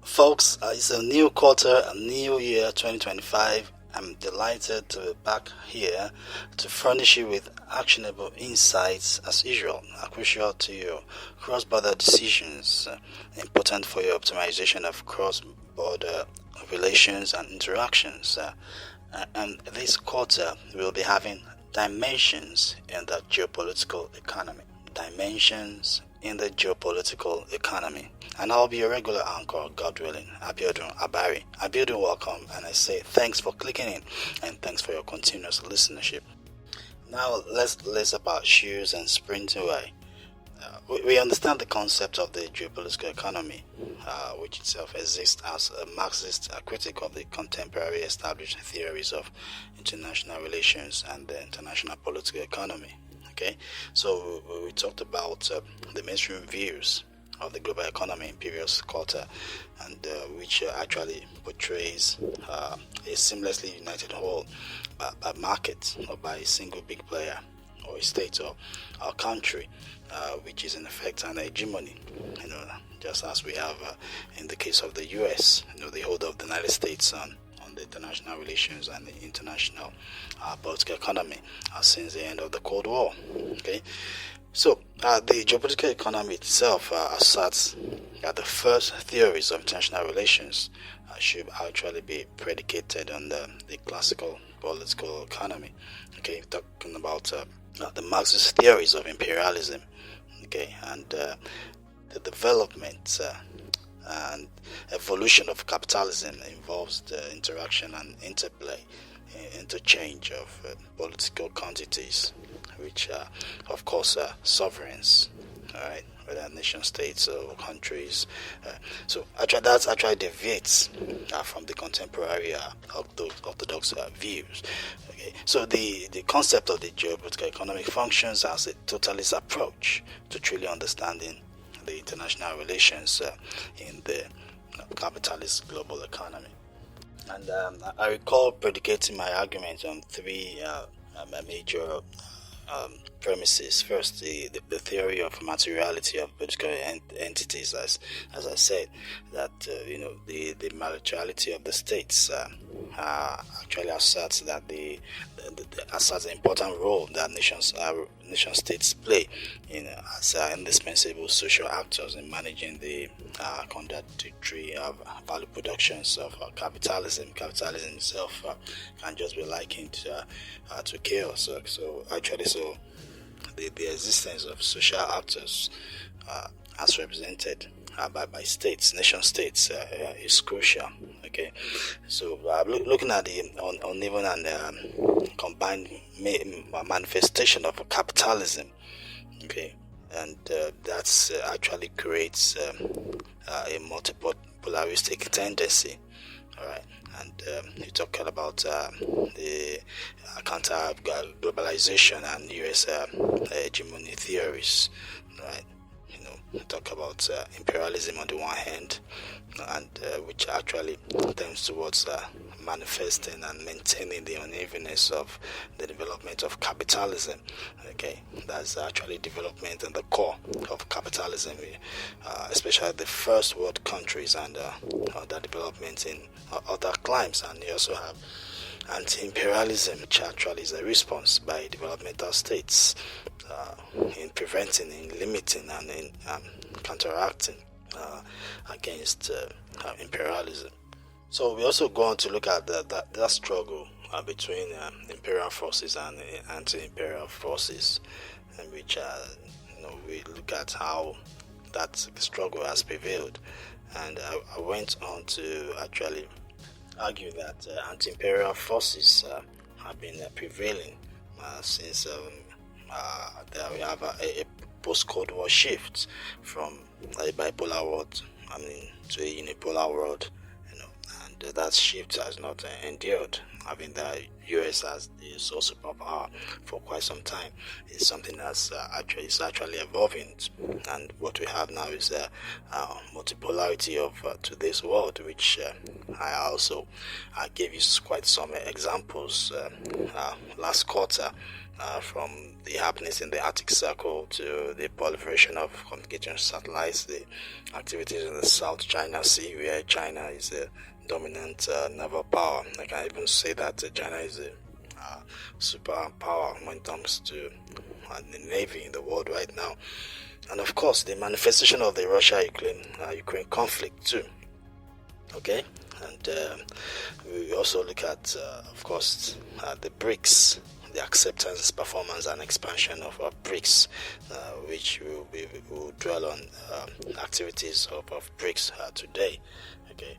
Folks, it's a new quarter, a new year 2025. I'm delighted to be back here to furnish you with actionable insights as usual, crucial to your cross-border decisions, important for your optimization of cross-border relations and interactions. And this quarter, we'll be having dimensions in the geopolitical economy. Dimensions in the geopolitical economy. And I'll be your regular anchor, God willing, Abiodun Abari. Abiodun, welcome, and I say thanks for clicking in, and thanks for your continuous listenership. Now, let's list about shoes and sprint away. We understand the concept of the geopolitical economy, which itself exists as a Marxist critique of the contemporary established theories of international relations and the international political economy. Okay, so we talked about the mainstream views of the global economy in previous quarter, and which actually portrays a seamlessly united whole by market or by a single big player or a state or country, which is in effect an hegemony. Just as we have in the case of the U.S., the hold of the United States on the international relations and the international political economy since the end of the Cold War. Okay, so the geopolitical economy itself asserts that the first theories of international relations should actually be predicated on the classical political economy. Okay, talking about the Marxist theories of imperialism. Okay, and the development and evolution of capitalism involves the interaction and interchange of political quantities, which are, of course, sovereigns, all right, whether nation states or countries. So that actually deviates from the contemporary orthodox views. Okay, so the concept of the geopolitical economic functions as a totalist approach to truly understanding the international relations in the capitalist global economy. And I recall predicating my argument on three major premises. First, the theory of materiality of political entities, as I said, that the materiality of the states actually asserts that asserts an important role that nation states play as indispensable social actors in managing the contradictory value productions of capitalism. Capitalism itself can just be likened to chaos. So the existence of social actors as represented by states, nation states, is crucial. Okay, so looking at the uneven and combined manifestation of capitalism. Okay, and that's actually creates a multiple polaristic tendency. All right, and you talk about the counter globalization and U.S. hegemony theories, right? Talk about imperialism on the one hand, and which actually tends towards manifesting and maintaining the unevenness of the development of capitalism. Okay, that's actually development in the core of capitalism, especially the first world countries and other development in other climes. And you also have anti-imperialism, which actually is a response by developmental states in preventing, in limiting, and in counteracting against imperialism. So we also go on to look at that struggle between imperial forces and anti-imperial forces, in which we look at how that struggle has prevailed. And I went on to actually argue that anti-imperial forces have been prevailing since we have a post-Cold War shift from a bipolar world, to a unipolar world, and that shift has not endured. Having the U.S. as the sole superpower for quite some time is something that's actually evolving, and what we have now is a multipolarity of today's world, which I also gave you quite some examples last quarter. from the happenings in the Arctic Circle to the proliferation of communication satellites, the activities in the South China Sea, where China is a dominant naval power. I can even say that China is a superpower when it comes to the Navy in the world right now. And of course, the manifestation of the Russia-Ukraine conflict too. Okay, and we also look at, of course, the BRICS, the acceptance, performance, and expansion of BRICS, which we'll dwell on activities of BRICS today. Okay,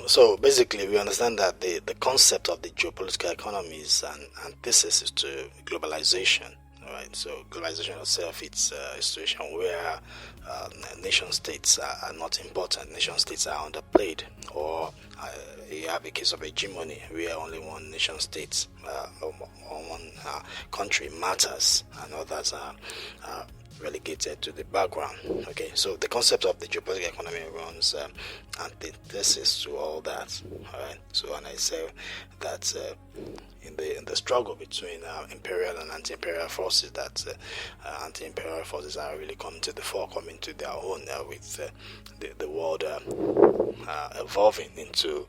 so basically, we understand that the concept of the geopolitical economy is an antithesis to globalization. Right, so globalization itself, it's a situation where nation states are not important, nation states are underplayed, or you have a case of hegemony where only one nation state or one country matters and others are relegated to the background. Okay, so the concept of the geopolitical economy runs antithesis to all that. All right, so and I say that in the struggle between imperial and anti-imperial forces, that anti-imperial forces are really coming to the fore, coming to their own with the world evolving into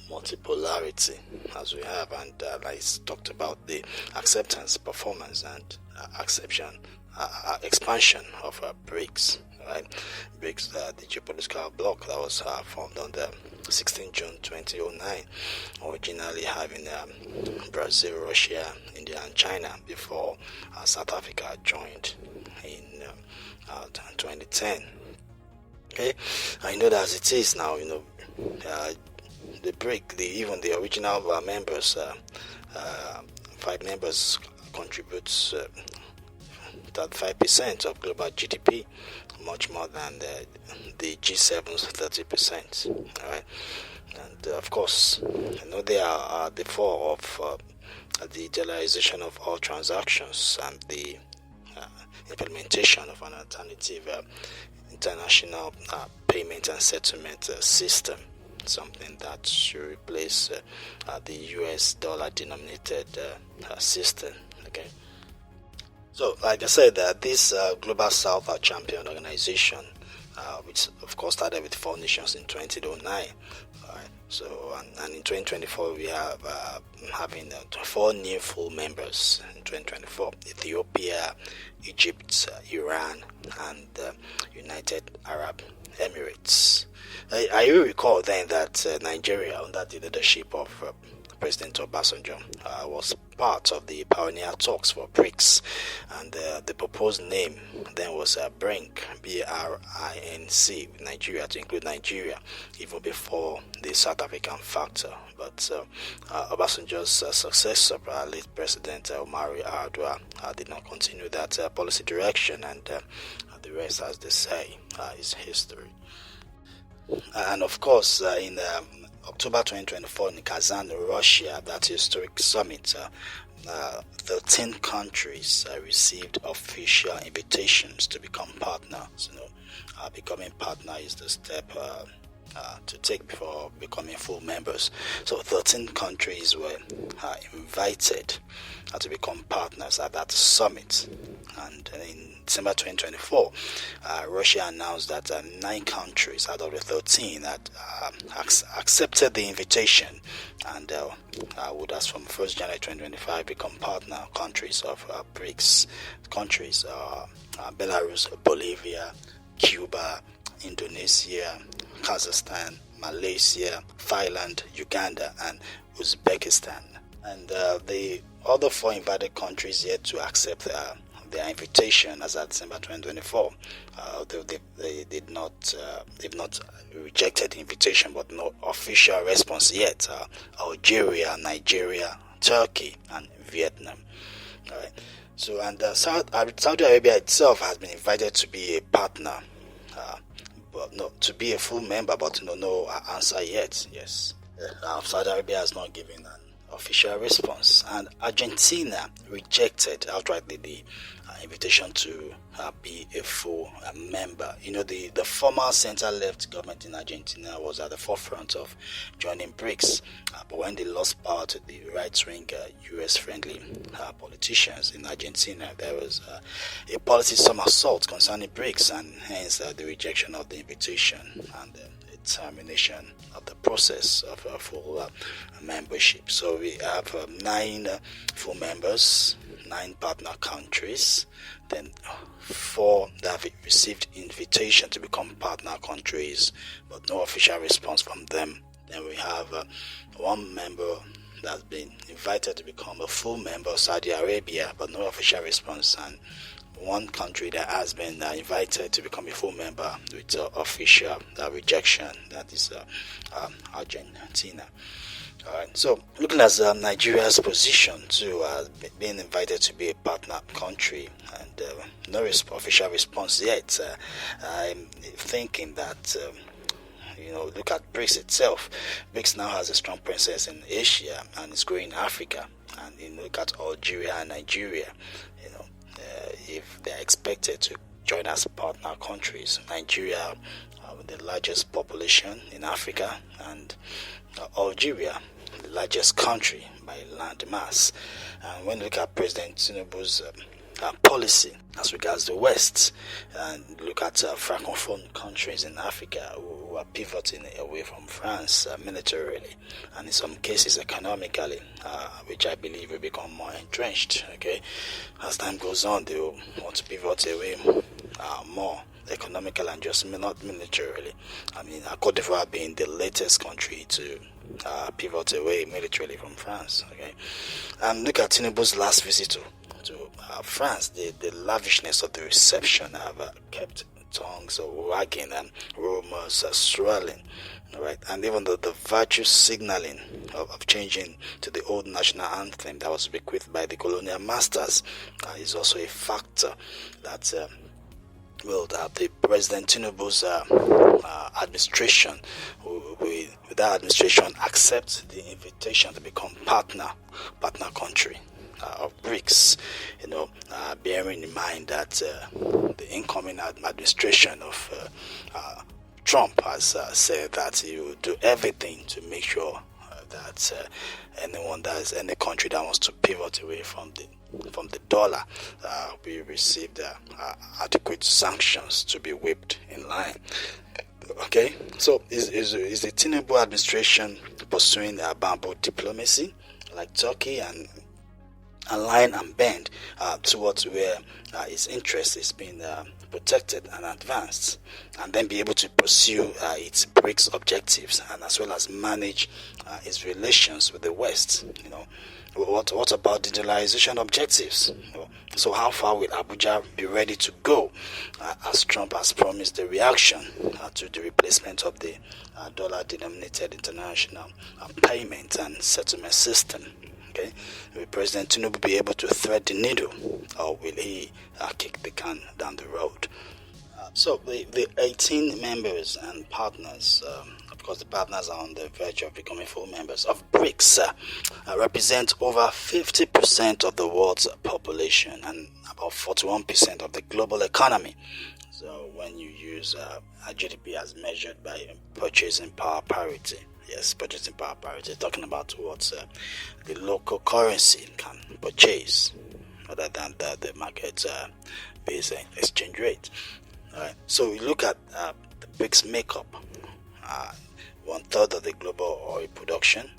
multipolarity as we have, and I talked about the acceptance, performance, and expansion of BRICS. Right, BRICS, the geopolitical bloc that was formed on the 16 June 2009, originally having Brazil, Russia, India, and China before South Africa joined in 2010. Okay, I know that as it is now, the BRIC, even the original members, 5 members contributes 35% of global GDP, much more than the G7's 30%. All right, and of course, they are the four of the digitalization of all transactions and the implementation of an alternative international payment and settlement system, something that should replace the US dollar denominated system. Okay. So, like I said, this Global South Champion organization, which of course started with 4 nations in 2009. Right? So, and in 2024 we have having 4 new full members in 2024: Ethiopia, Egypt, Iran, and United Arab Emirates. I recall then that Nigeria, under the leadership of President Obasanjo, was part of the pioneer talks for BRICS, and the proposed name then was BRINC, B-R-I-N-C, with Nigeria, to include Nigeria, even before the South African factor. But Obasanjo's successor, late President Omari Ardua, did not continue that policy direction, and the rest, as they say, is history. And of course, in October 2024 in Kazan, Russia, that historic summit, 13 countries received official invitations to become partners. Becoming partner is the step to take before becoming full members. So 13 countries were invited to become partners at that summit. And in December 2024, Russia announced that 9 countries out of the 13 that accepted the invitation and would, as from 1st January 2025, become partner countries of BRICS. Countries Belarus, Bolivia, Cuba, Indonesia, Kazakhstan, Malaysia, Thailand, Uganda, and Uzbekistan. And the other 4 invited countries yet to accept their invitation as at December 2024. They've not rejected the invitation, but no official response yet. Algeria, Nigeria, Turkey, and Vietnam. All right. So, and Saudi Arabia itself has been invited to be a partner, but no, to be a full member, but no answer yet. Yes, Saudi Arabia has not given an official response, and Argentina rejected outrightly the invitation to be a full member. The former center-left government in Argentina was at the forefront of joining BRICS, but when they lost power to the right-wing U.S.-friendly politicians in Argentina, there was a policy somersault concerning BRICS, and hence the rejection of the invitation and the termination of the process of full membership. So we have 9 full members, 9 partner countries, then 4 that have received invitation to become partner countries, but no official response from them. Then we have 1 member that's been invited to become a full member, Saudi Arabia, but no official response, and 1 country that has been invited to become a full member with official rejection, that is Argentina. All right. So, looking at Nigeria's position to being invited to be a partner country and no official response yet, I'm thinking that look at BRICS itself. BRICS now has a strong presence in Asia and it's growing in Africa. And look at Algeria and Nigeria. If they're expected to join as partner countries, Nigeria with the largest population in Africa, and Algeria, the largest country by land mass. And when you look at President Tinubu's policy as regards the West, and look at francophone countries in Africa who are pivoting away from France militarily, and in some cases economically, which I believe will become more entrenched. Okay, as time goes on, they will want to pivot away more economically and just not militarily. I mean, Cote d'Ivoire being the latest country to pivot away militarily from France. Okay, and look at Tinubu's last visit to France. The lavishness of the reception have kept tongues wagging and rumors swirling. Right, and even the virtue signaling of changing to the old national anthem that was bequeathed by the colonial masters is also a factor that the President Tinubu's administration, with that administration, accept the invitation to become partner country of BRICS, bearing in mind that the incoming administration of Trump has said that he will do everything to make sure that any country that wants to pivot away from the dollar will receive adequate sanctions to be whipped in line. Okay, so is the Tinubu administration pursuing a bamboo diplomacy like Turkey and align and bend towards where its interest is being protected and advanced, and then be able to pursue its BRICS objectives, and as well as manage its relations with the West? What about digitalization objectives? So how far will Abuja be ready to go, as Trump has promised the reaction to the replacement of the dollar-denominated international payment and settlement system? Okay, will President Tinubu be able to thread the needle, or will he kick the can down the road? So the 18 members and partners, of course the partners are on the verge of becoming full members of BRICS, represent over 50% of the world's population and about 41% of the global economy. So when you use GDP as measured by purchasing power parity, yes, purchasing power parity, talking about what the local currency can purchase rather than the market-based exchange rate. All right. So we look at the BRICS makeup, 1/3 of the global oil production.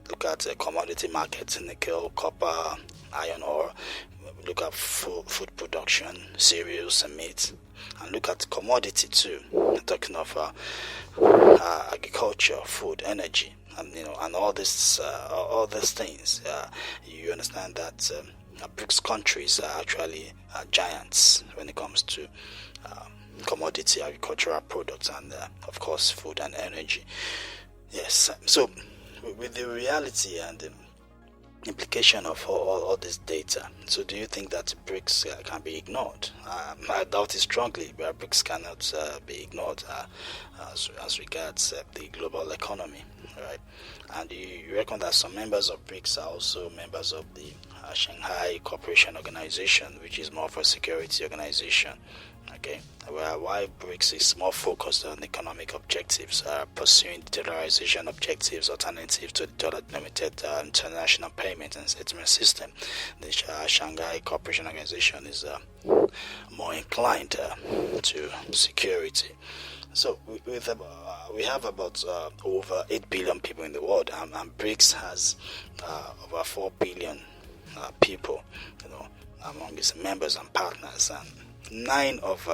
Look at the commodity markets, nickel, copper, iron ore. Look at food production, cereals and meat. And look at commodity too. Talking of agriculture, food, energy, and all these things. You understand that BRICS countries are actually giants when it comes to commodity, agricultural products, and of course food and energy. Yes. So with the reality and the implication of all this data, so do you think that BRICS can be ignored? I doubt it strongly, but BRICS cannot be ignored as regards the global economy. right? And you reckon that some members of BRICS are also members of the Shanghai Cooperation Organization, which is more of a security organization. Okay, why BRICS is more focused on economic objectives, pursuing dollarization objectives, alternative to the dollar-denominated international payment and settlement system. The Shanghai Cooperation Organization is more inclined to security. So we have about over 8 billion people in the world, and BRICS has over 4 billion people, among its members and partners, and 9 of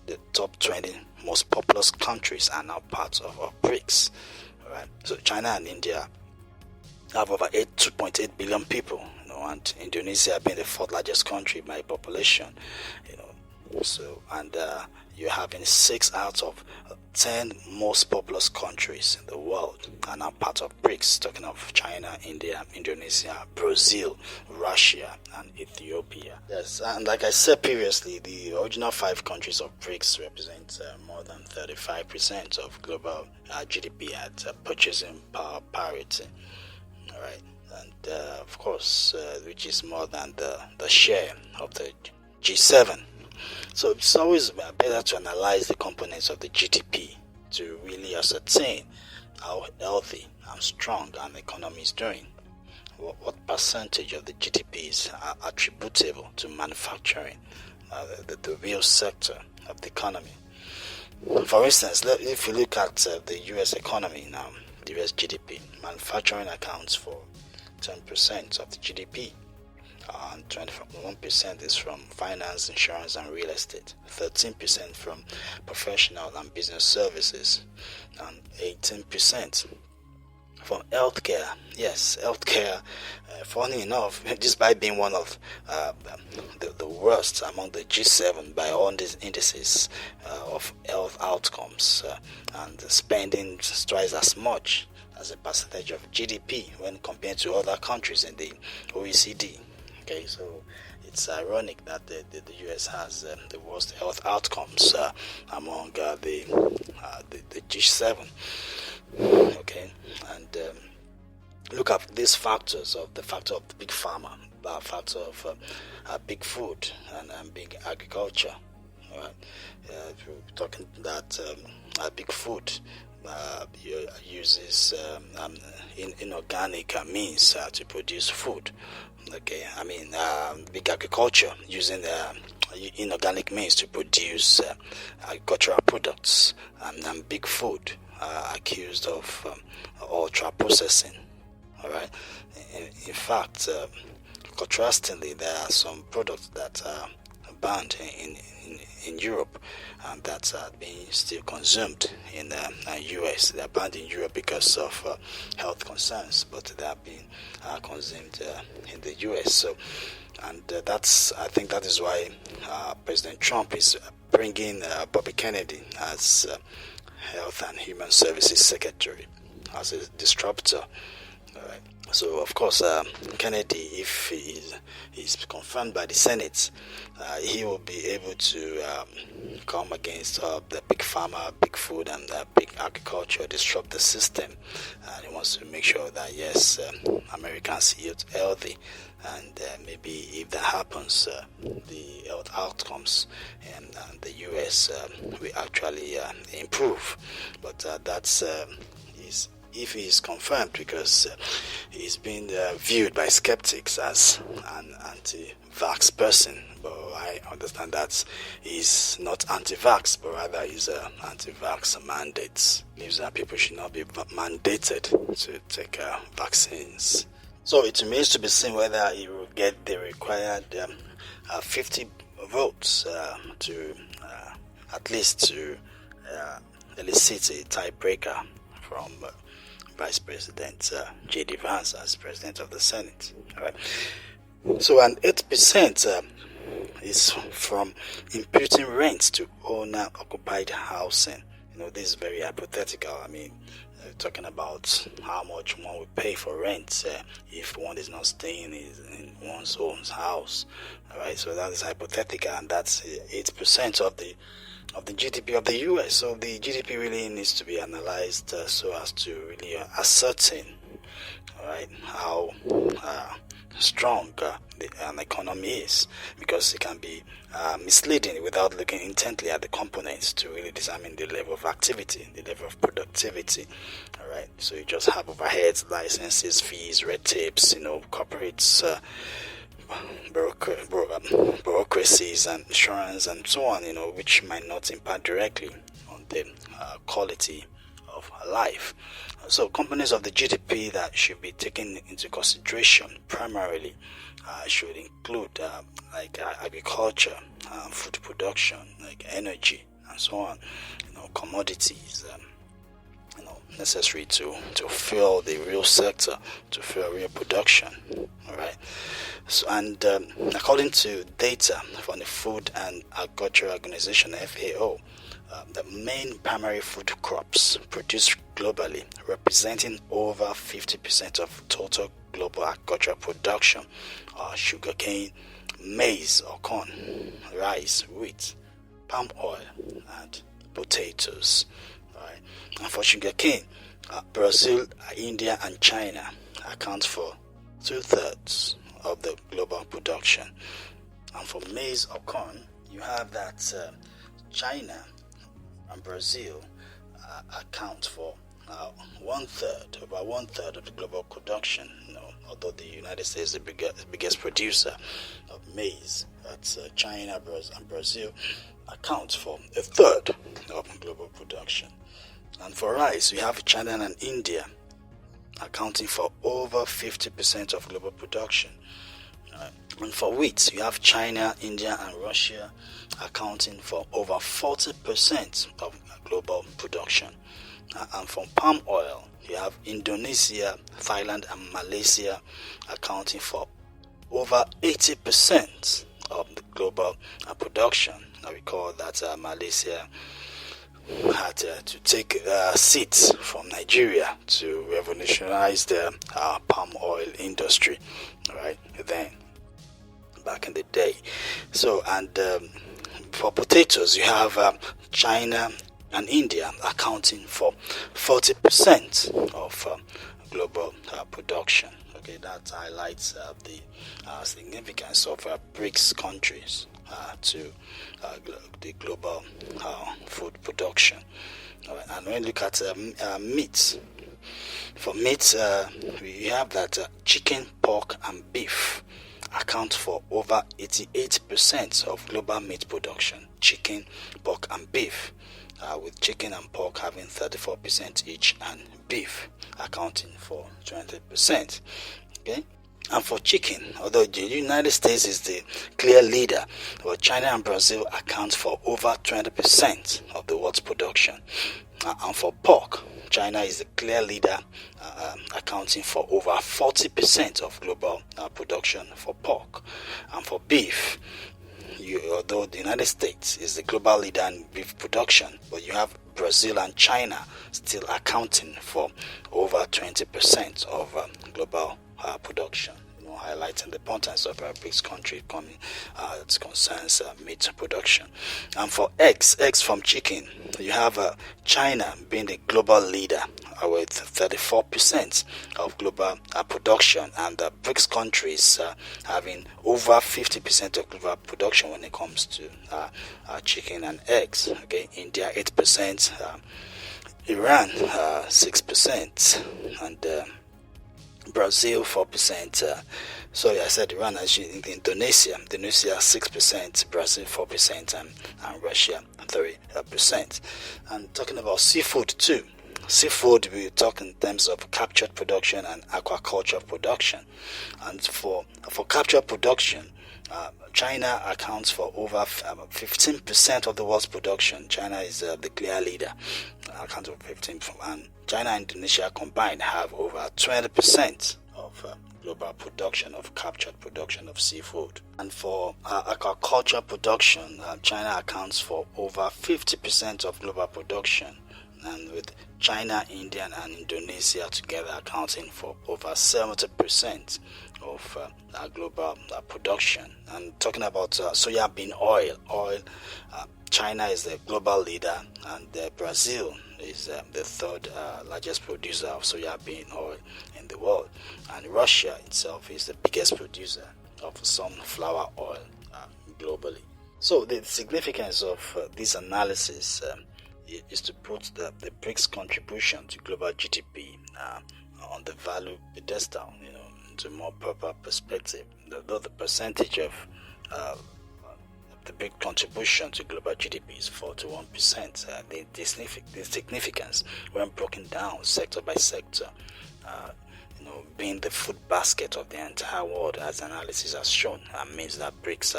the top 20 most populous countries are now part of BRICS. Right? So China and India have over 2.8 billion people, and Indonesia being the 4th largest country by population. So you're having 6 out of 10 most populous countries in the world are now part of BRICS, talking of China, India, Indonesia, Brazil, Russia, and Ethiopia. Yes, and like I said previously, the original 5 countries of BRICS represent more than 35% of global GDP at purchasing power parity. All right, and of course, which is more than the share of the G7. So it's always better to analyze the components of the GDP to really ascertain how healthy and strong an economy is doing. What percentage of the GDP is attributable to manufacturing, the real sector of the economy. For instance, if you look at the US economy now, the US GDP, manufacturing accounts for 10% of the GDP. And 21% is from finance, insurance, and real estate. 13% from professional and business services, and 18% from healthcare. Yes, healthcare. Funny enough, despite being one of the worst among the G7 by all these indices of health outcomes, and spending twice as much as a percentage of GDP when compared to other countries in the OECD. Okay, so it's ironic that the US has the worst health outcomes among the G7. Okay, and look at these factors of the factor of the big pharma, factor of big food and big agriculture. All right, we're talking that big food uses inorganic means to produce food. Okay, I mean, big agriculture using inorganic means to produce agricultural products, and big food accused of ultra processing. All right. In fact, contrastingly, there are some products that are banned in Europe that are being still consumed in the US. They are banned in Europe because of health concerns, but they are being consumed in the US. So, and I think that is why President Trump is bringing Bobby Kennedy as Health and Human Services Secretary, as a disruptor. All right. So, of course, Kennedy, if he is confirmed by the Senate, he will be able to come against the big pharma, big food, and big agriculture, disrupt the system. And he wants to make sure that, yes, Americans eat healthy. And maybe if that happens, the health outcomes in the U.S. will actually improve. But that's if he is confirmed, because he's been viewed by skeptics as an anti-vax person. But I understand that he's not anti-vax, but rather he's anti-vax mandates. Believes that people should not be mandated to take vaccines. So it remains to be seen whether he will get the required 50 votes to at least to elicit a tiebreaker from Vice President J.D. Vance as President of the Senate. All right. So an 8% is from imputing rents to owner-occupied housing. This is very hypothetical. I mean, talking about how much one would pay for rent if one is not staying in one's own house. All right, so that is hypothetical, and that's 8% of the of the GDP of the US. So the GDP really needs to be analyzed so as to really ascertain, all right, how strong an economy is, because it can be misleading without looking intently at the components to really determine the level of activity, the level of productivity. All right, so you just have overheads, licenses, fees, red tapes, corporates, bureaucracies and insurance and so on, which might not impact directly on the quality of life. So components of the GDP that should be taken into consideration primarily should include like agriculture, food production, like energy and so on, commodities, necessary to fuel the real sector, to fuel real production. All right. So, and according to data from the Food and Agriculture Organization (FAO), the main primary food crops produced globally, representing over 50% of total global agricultural production, are sugarcane, maize or corn, rice, wheat, palm oil, and potatoes. Right. And for sugarcane, Brazil, India, and China account for 2/3 of the global production. And for maize or corn, you have that China and Brazil account for about one third of the global production. Although the United States is the biggest producer of maize, that's China and Brazil account for 1/3 of global production. And for rice, we have China and India accounting for over 50% of global production. And for wheat, you have China, India, and Russia accounting for over 40% of global production. And for palm oil, you have Indonesia, Thailand, and Malaysia accounting for over 80% of the global production. Now recall that Malaysia had to take seats from Nigeria to revolutionize the palm oil industry, right? Then, back in the day. So, and for potatoes, you have China and India accounting for 40% of global production. Okay, that highlights the significance of BRICS countries to the global food production. And when you look at meat, for meat, we have that chicken, pork, and beef account for over 88% of global meat production. Chicken, pork, and beef, with chicken and pork having 34% each, and beef accounting for 20%. Okay. And for chicken, although the United States is the clear leader, but China and Brazil account for over 20% of the world's production. And for pork, China is the clear leader, accounting for over 40% of global production for pork. And for beef, although the United States is the global leader in beef production, but you have Brazil and China still accounting for over 20% of global production, highlighting the importance of a BRICS country that concerns meat production. And for eggs from chicken, you have China being the global leader with 34% of global production, and the BRICS countries having over 50% of global production when it comes to chicken and eggs. Okay, India 8%, Iran 6%, and Brazil 4%. Sorry, I said Iran. Actually, Indonesia 6%, Brazil 4%, and Russia 3%. And talking about seafood too. Seafood, we talk in terms of captured production and aquaculture production. And for captured production, China accounts for over 15% of the world's production. China is the clear leader, accounts for 15%, and China and Indonesia combined have over 20% of global production, of captured production of seafood. And for aquaculture production, China accounts for over 50% of global production, and with China, India, and Indonesia together accounting for over 70% of global production. And talking about soya bean oil China is the global leader, and Brazil is the third largest producer of soybean oil in the world, and Russia itself is the biggest producer of sunflower oil globally. So the significance of this analysis is to put the BRICS contribution to global GDP on the value pedestal, into more proper perspective. Though the percentage of the big contribution to global GDP is 41%. The significance, when broken down sector by sector, being the food basket of the entire world, as analysis has shown, means that BRICS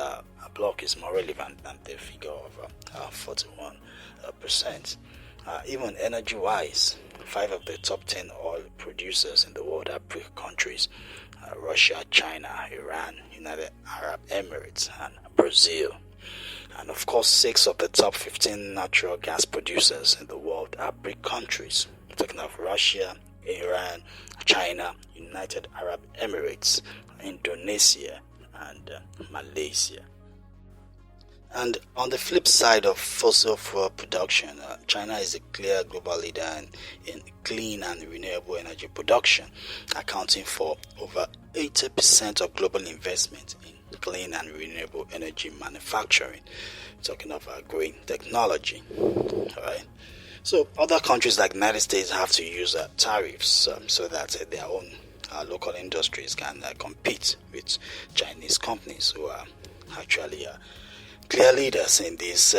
bloc is more relevant than the figure of 41%. Even energy-wise, 5 of the top 10 oil producers in the world are BRIC countries: Russia, China, Iran, United Arab Emirates, and Brazil. And of course, 6 of the top 15 natural gas producers in the world are BRIC countries. We're talking of Russia, Iran, China, United Arab Emirates, Indonesia, and Malaysia. And on the flip side of fossil fuel production, China is a clear global leader in clean and renewable energy production, accounting for over 80% of global investment in clean and renewable energy manufacturing. Talking of green technology. All right. So other countries like the United States have to use tariffs so that their own local industries can compete with Chinese companies who are actually clear leaders in this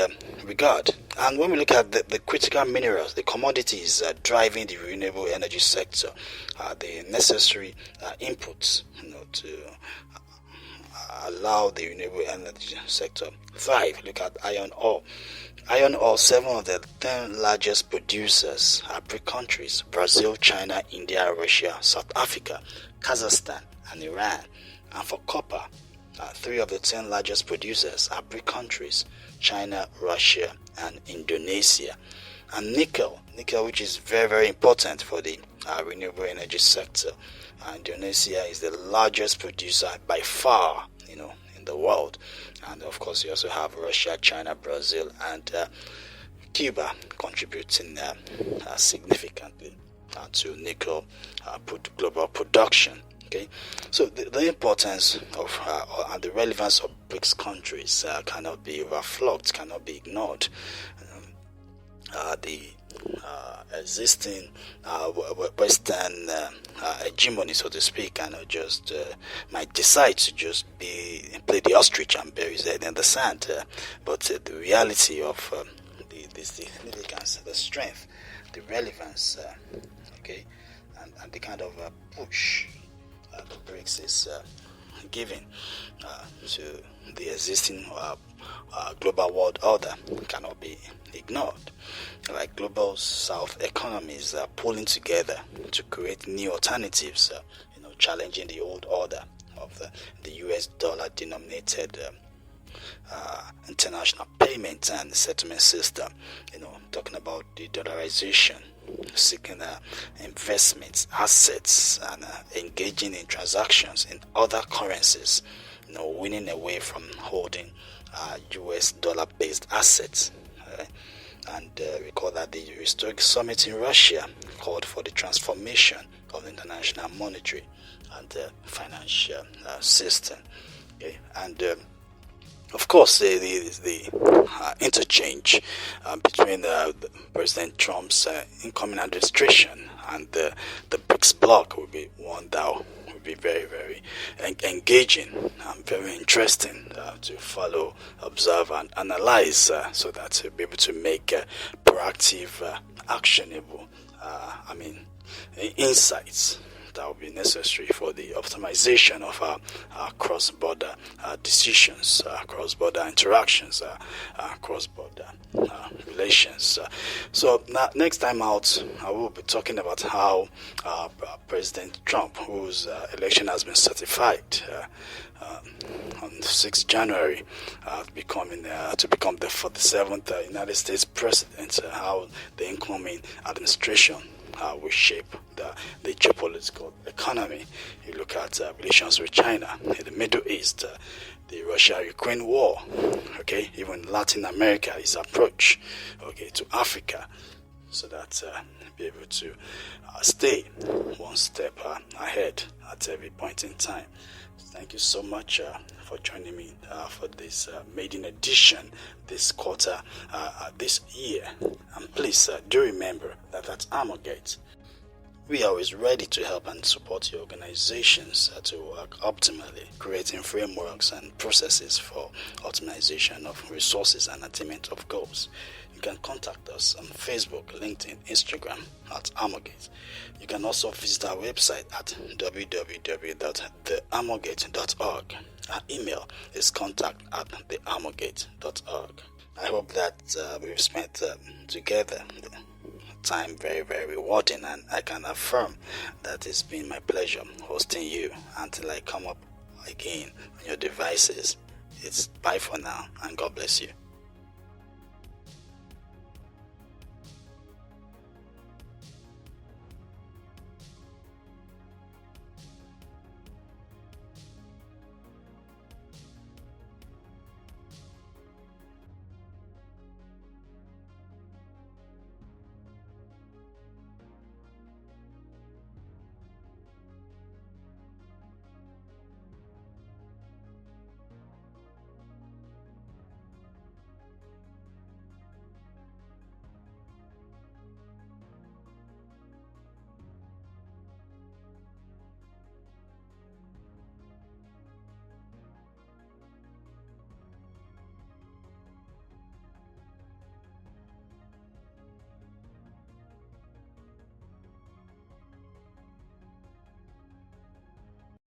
regard. And when we look at the critical minerals, the commodities driving the renewable energy sector, the necessary inputs to allow the renewable energy sector thrive. Look at iron ore. Iron ore, 7 of the 10 largest producers are BRIC countries: Brazil, China, India, Russia, South Africa, Kazakhstan, and Iran. And for copper, 3 of the 10 largest producers are BRIC countries: China, Russia, and Indonesia. And nickel, which is very, very important for the renewable energy sector. Indonesia is the largest producer by far, in the world. And of course, you also have Russia, China, Brazil, and Cuba contributing significantly to nickel global production. Okay, so the importance of and the relevance of BRICS countries cannot be overlooked, cannot be ignored. The existing Western hegemony, so to speak, just might decide to just play the ostrich and bury his head in the sand. But the reality of the significance, the strength, the relevance, and the kind of push the BRICS is giving to the existing global world order cannot be ignored. Like global South economies are pulling together to create new alternatives, challenging the old order of the US dollar denominated international payment and settlement system. Talking about the dollarization, seeking investments, assets, and engaging in transactions in other currencies, winning away from holding US dollar-based assets. And recall that the historic summit in Russia called for the transformation of the international monetary and financial system. Okay? And of course, the interchange between President Trump's incoming administration and the BRICS bloc will be one that will be very, very engaging and very interesting to follow, observe, and analyze so that to be able to make proactive, actionable, insights that will be necessary for the optimization of our cross-border decisions, cross-border interactions, cross-border relations. So next time out, I will be talking about how President Trump, whose election has been certified on 6th January, to become the 47th United States president, how the incoming administration how we shape the geopolitical economy. You look at relations with China, in the Middle East, the Russia-Ukraine war, okay, even Latin America, his approach, okay, to Africa, so that be able to stay one step ahead at every point in time. Thank you so much for joining me for this maiden edition this quarter, this year. And please do remember that at Armorgate, we are always ready to help and support your organizations to work optimally, creating frameworks and processes for optimization of resources and attainment of goals. You can contact us on Facebook, LinkedIn, Instagram at Armorgate. You can also visit our website at www.thearmorgate.org. Our email is contact@thearmorgate.org. I hope that we've spent together time very, very rewarding, and I can affirm that it's been my pleasure hosting you until I come up again on your devices. It's bye for now, and God bless you.